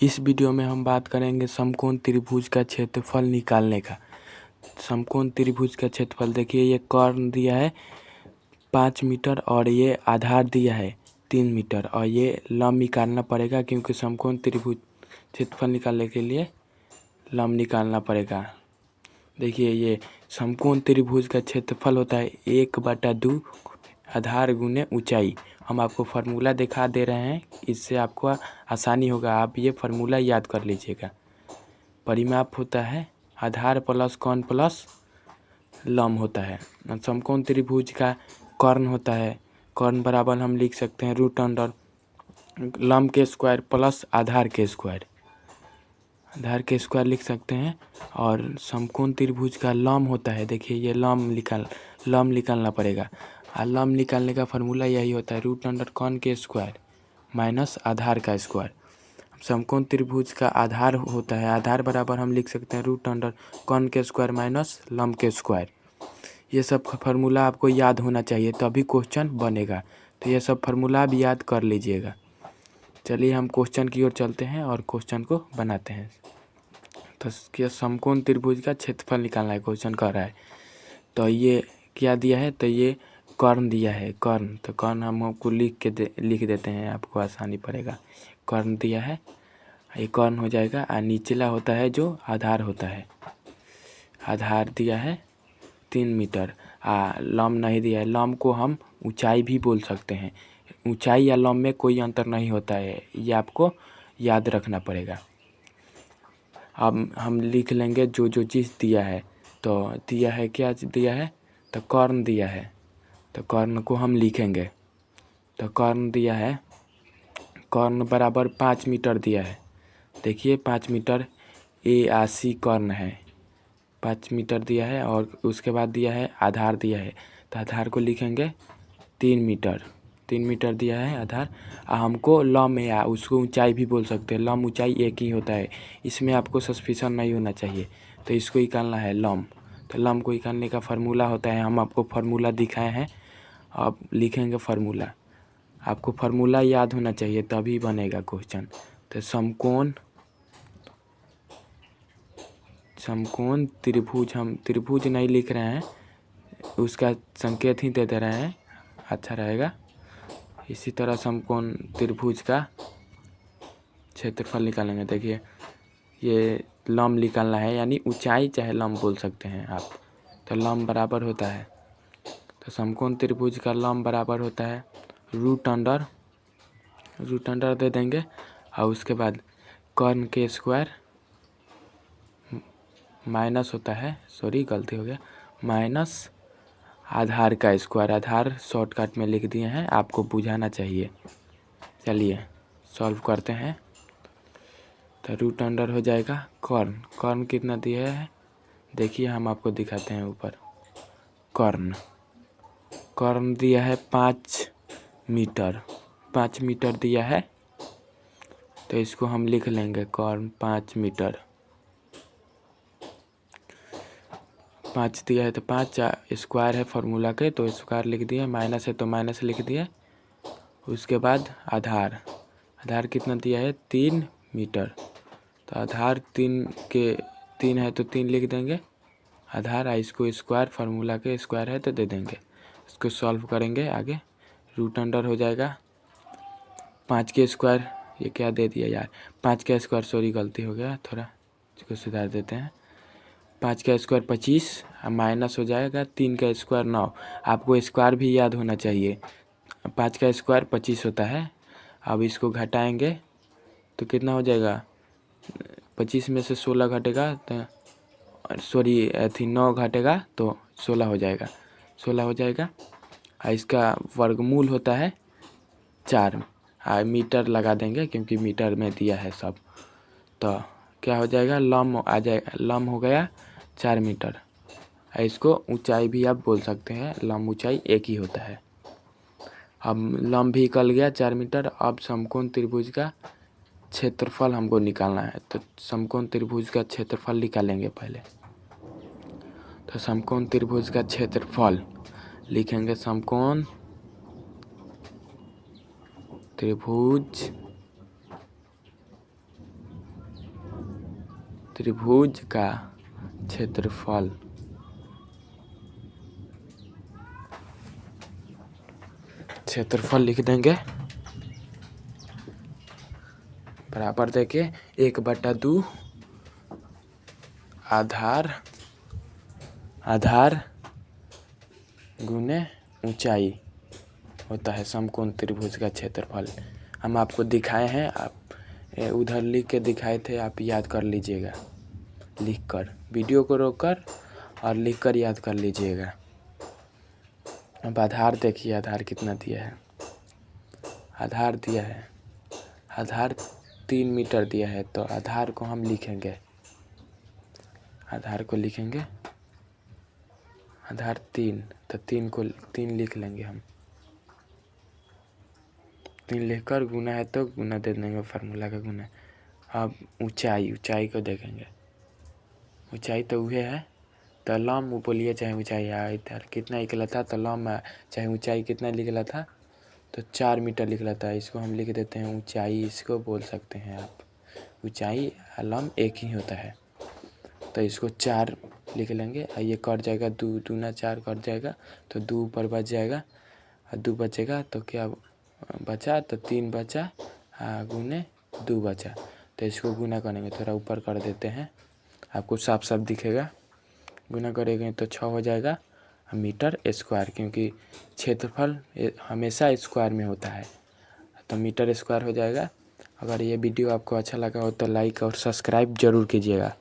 इस वीडियो में हम बात करेंगे समकोण त्रिभुज का क्षेत्रफल निकालने का। समकोण त्रिभुज का क्षेत्रफल देखिए, ये कर्ण दिया है 5 मीटर और ये आधार दिया है 3 मीटर और ये लंब निकालना पड़ेगा, क्योंकि समकोण त्रिभुज क्षेत्रफल निकालने के लिए लंब निकालना पड़ेगा। देखिए, ये समकोण त्रिभुज का क्षेत्रफल होता है 1/2 आधार गुने ऊंचाई। हम आपको फार्मूला दिखा दे रहे हैं, इससे आपको आसानी होगा। आप ये फार्मूला याद कर लीजिएगा। परिमाप होता है आधार प्लस कोण प्लस लंब होता है। समकोण त्रिभुज का कर्ण होता है, कर्ण बराबर हम लिख सकते हैं √अंडर लंब के स्क्वायर प्लस आधार के स्क्वायर, आधार के स्क्वायर लिख सकते हैं। और समकोण त्रिभुज का लंब होता है, देखिए ये लंब निकालना पड़ेगा। और लंब निकालने का फार्मूला यही होता है √अंडर कोण के स्क्वायर माइनस आधार का स्क्वायर। समकोण त्रिभुज का आधार होता है, आधार बराबर हम लिख सकते हैं √अंडर कोण के स्क्वायर माइनस लंब के स्क्वायर। ये सब फार्मूला आपको याद होना चाहिए, तभी क्वेश्चन बनेगा। तो ये सब फार्मूला आप याद कर लीजिएगा। चलिए हम क्वेश्चन की ओर चलते हैं और क्वेश्चन को बनाते हैं। तो क्या समकोण त्रिभुज का क्षेत्रफल निकालना है, क्वेश्चन कर रहा है। तो ये क्या दिया है, तो ये कर्ण दिया है, कर्ण। तो कर्ण हम आपको लिख देते हैं, आपको आसानी पड़ेगा। कर्ण दिया है, ये कर्ण हो जाएगा। और निचला होता है जो आधार होता है, आधार दिया है 3 मीटर। लंब नहीं दिया है, लंब को हम ऊंचाई भी बोल सकते हैं। ऊंचाई या लंब में कोई अंतर नहीं होता है, ये आपको याद रखना पड़ेगा। अब हम लिख लेंगे जो जो चीज़ दिया है। तो दिया है, क्या दिया है, तो कर्ण दिया है, तो कर्ण को हम लिखेंगे। तो कर्ण दिया है, कर्ण बराबर 5 मीटर दिया है। देखिए 5 मीटर AC कर्ण है, 5 मीटर दिया है। और उसके बाद दिया है आधार दिया है, तो आधार को लिखेंगे 3 मीटर, 3 मीटर दिया है आधार। हमको लंब या उसको ऊंचाई भी बोल सकते हैं, लंब ऊंचाई एक ही होता है, इसमें आपको सस्पिशन नहीं होना चाहिए। तो इसको निकालना है लंब। तो लंब को निकालने का फार्मूला होता है, हम आपको फार्मूला दिखाए हैं, आप लिखेंगे फार्मूला। आपको फार्मूला याद होना चाहिए, तभी बनेगा क्वेश्चन। तो समकोण त्रिभुज, हम त्रिभुज नहीं लिख रहे हैं, उसका संकेत ही दे दे रहे हैं, अच्छा रहेगा। इसी तरह समकोण त्रिभुज का क्षेत्रफल निकालेंगे। देखिए ये लंब निकालना है, यानी ऊंचाई चाहे लंब बोल सकते हैं आप। तो लंब बराबर होता है, तो समकोण त्रिभुज का लंब बराबर होता है √अंडर दे देंगे। और उसके बाद कर्ण के स्क्वायर माइनस होता है, सॉरी गलती हो गया, माइनस आधार का स्क्वायर। आधार शॉर्टकट में लिख दिए हैं, आपको बुझाना चाहिए। चलिए सॉल्व करते हैं। तो √अंडर हो जाएगा कर्ण, कर्ण कितना दिया है देखिए, हम आपको दिखाते हैं ऊपर। कर्ण दिया है 5 मीटर, 5 मीटर दिया है। तो इसको हम लिख लेंगे कर्ण 5 मीटर। 5 दिया है तो 5 स्क्वायर है फार्मूला के, तो स्क्वायर लिख दिए, माइनस है तो माइनस लिख दिए। उसके बाद आधार कितना दिया है 3 मीटर। तो आधार 3 है तो 3 लिख देंगे आधार। इसको स्क्वायर फार्मूला के स्क्वायर है तो दे देंगे। इसको सॉल्व करेंगे आगे, √अंडर हो जाएगा 5 के स्क्वायर, ये क्या दे दिया यार, 5 का स्क्वायर, सॉरी गलती हो गया, थोड़ा इसको सुधार देते हैं। 5 का स्क्वायर 25, माइनस हो जाएगा 3 का स्क्वायर 9। आपको स्क्वायर भी याद होना चाहिए। 5 का स्क्वायर 25 होता है। अब इसको घटाएंगे तो कितना हो जाएगा, 25 में से 16 घटेगा तो सॉरी 9 घटेगा तो 16 हो जाएगा, 16 हो जाएगा। और इसका वर्गमूल होता है 4। मीटर लगा देंगे क्योंकि मीटर में दिया है सब। तो क्या हो जाएगा, लंब आ जाएगा, लंब हो गया 4 मीटर। इसको ऊंचाई भी आप बोल सकते हैं, लंब ऊंचाई एक ही होता है। अब लंब भी निकल गया 4 मीटर। अब समकोण त्रिभुज का क्षेत्रफल हमको निकालना है, तो समकोण त्रिभुज का क्षेत्रफल निकालेंगे पहले। तो समकोण त्रिभुज का क्षेत्रफल लिखेंगे, समकोण त्रिभुज त्रिभुज का क्षेत्रफल। क्षेत्रफल लिख देंगे बराबर देखिए 1/2 आधार गुने ऊंचाई होता है समकोण त्रिभुज का क्षेत्रफल। हम आपको दिखाए हैं, आप उधर लिख के दिखाए थे, आप याद कर लीजिएगा लिखकर, वीडियो को रोककर और लिखकर याद कर लीजिएगा। अब आधार देखिए, आधार कितना दिया है। आधार दिया है, आधार 3 मीटर दिया है, तो आधार को हम लिखेंगे, आधार को लिखेंगे आधार 3, तो 3 को 3 लिख लेंगे हम। 3 लिखकर गुना है तो गुना दे देंगे, फार्मूला का गुना। अब ऊंचाई को देखेंगे। ऊंचाई तो वह है, तो लंब बोलिए चाहे ऊंचाई इधर कितना निकला था, तो लंब चाहे ऊंचाई कितना निकला था, तो 4 मीटर निकला था। इसको हम लिख देते हैं ऊंचाई, इसको बोल सकते हैं आप। ऊंचाई लंब एक ही होता है, तो इसको 4 लिख लेंगे। और ये कट जाएगा, 2 दूना 4 कट जाएगा, तो 2 ऊपर बच जाएगा और 2 बचेगा, तो क्या बचा, तो 3 बचा गुने 2 बचा। तो इसको गुना करेंगे, थोड़ा ऊपर कर देते हैं, आपको साफ साफ दिखेगा। गुना करेंगे तो 6 हो जाएगा मीटर स्क्वायर, क्योंकि क्षेत्रफल हमेशा स्क्वायर में होता है, तो मीटर स्क्वायर हो जाएगा। अगर ये वीडियो आपको अच्छा लगा हो तो लाइक और सब्सक्राइब ज़रूर कीजिएगा।